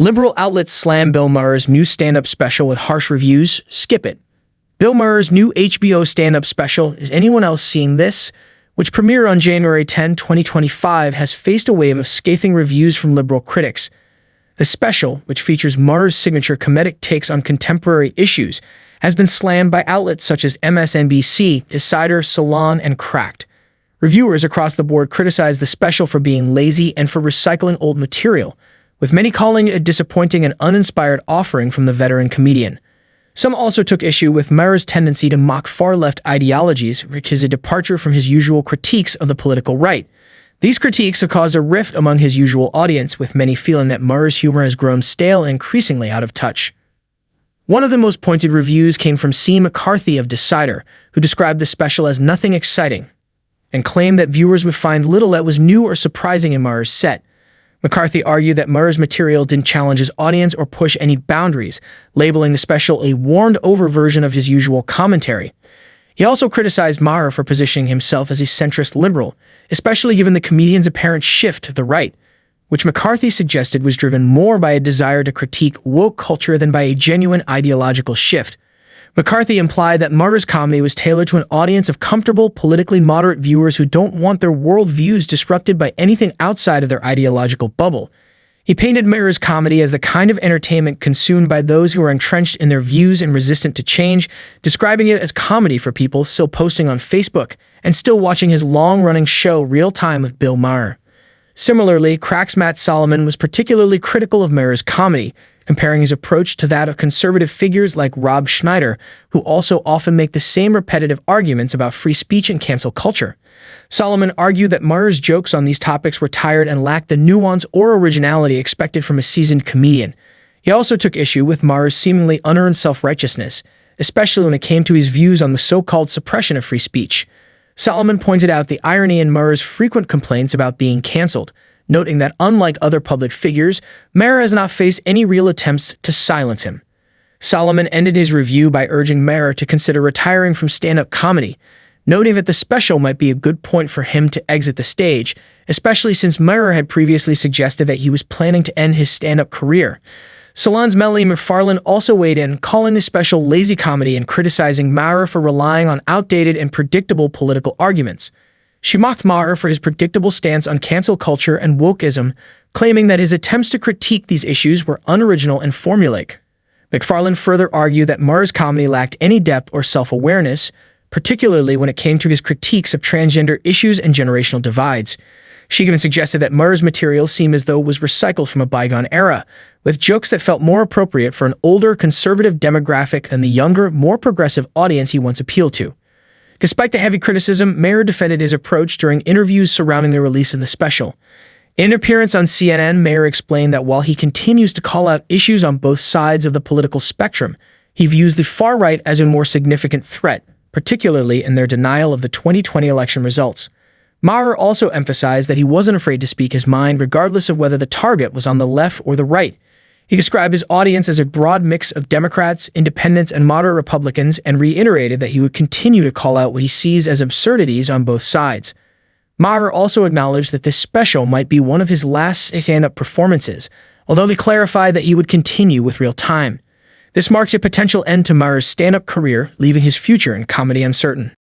Liberal outlets slam Bill Maher's new stand-up special with harsh reviews. Skip it. Bill Maher's new HBO stand-up special, Is Anyone Else Seeing This?, which premiered on January 10, 2025, has faced a wave of scathing reviews from liberal critics. The special, which features Maher's signature comedic takes on contemporary issues, has been slammed by outlets such as MSNBC, Insider, Salon, and Cracked. Reviewers across the board criticized the special for being lazy and for recycling old material, with many calling it a disappointing and uninspired offering from the veteran comedian. Some also took issue with Maher's tendency to mock far-left ideologies, which is a departure from his usual critiques of the political right. These critiques have caused a rift among his usual audience, with many feeling that Maher's humor has grown stale and increasingly out of touch. One of the most pointed reviews came from C. McCarthy of Decider, who described the special as nothing exciting, and claimed that viewers would find little that was new or surprising in Maher's set. McCarthy argued that Maher's material didn't challenge his audience or push any boundaries, labeling the special a warmed-over version of his usual commentary. He also criticized Maher for positioning himself as a centrist liberal, especially given the comedian's apparent shift to the right, which McCarthy suggested was driven more by a desire to critique woke culture than by a genuine ideological shift. McCarthy implied that Maher's comedy was tailored to an audience of comfortable, politically moderate viewers who don't want their worldviews disrupted by anything outside of their ideological bubble. He painted Maher's comedy as the kind of entertainment consumed by those who are entrenched in their views and resistant to change, describing it as comedy for people still posting on Facebook and still watching his long-running show Real Time with Bill Maher. Similarly, Crack's Matt Solomon was particularly critical of Maher's comedy, comparing his approach to that of conservative figures like Rob Schneider, who also often make the same repetitive arguments about free speech and cancel culture. Solomon argued that Maher's jokes on these topics were tired and lacked the nuance or originality expected from a seasoned comedian. He also took issue with Maher's seemingly unearned self-righteousness, especially when it came to his views on the so-called suppression of free speech. Solomon pointed out the irony in Maher's frequent complaints about being canceled, noting that unlike other public figures, Maher has not faced any real attempts to silence him. Solomon ended his review by urging Maher to consider retiring from stand-up comedy, noting that the special might be a good point for him to exit the stage, especially since Maher had previously suggested that he was planning to end his stand-up career. Salon's Melanie McFarland also weighed in, calling the special lazy comedy and criticizing Maher for relying on outdated and predictable political arguments. She mocked Maher for his predictable stance on cancel culture and wokeism, claiming that his attempts to critique these issues were unoriginal and formulaic. McFarland further argued that Maher's comedy lacked any depth or self-awareness, particularly when it came to his critiques of transgender issues and generational divides. She even suggested that Maher's material seemed as though it was recycled from a bygone era, with jokes that felt more appropriate for an older, conservative demographic than the younger, more progressive audience he once appealed to. Despite the heavy criticism, Maher defended his approach during interviews surrounding the release of the special. In an appearance on CNN, Maher explained that while he continues to call out issues on both sides of the political spectrum, he views the far right as a more significant threat, particularly in their denial of the 2020 election results. Maher also emphasized that he wasn't afraid to speak his mind regardless of whether the target was on the left or the right. He described his audience as a broad mix of Democrats, independents, and moderate Republicans, and reiterated that he would continue to call out what he sees as absurdities on both sides. Maher also acknowledged that this special might be one of his last stand-up performances, although he clarified that he would continue with Real Time. This marks a potential end to Maher's stand-up career, leaving his future in comedy uncertain.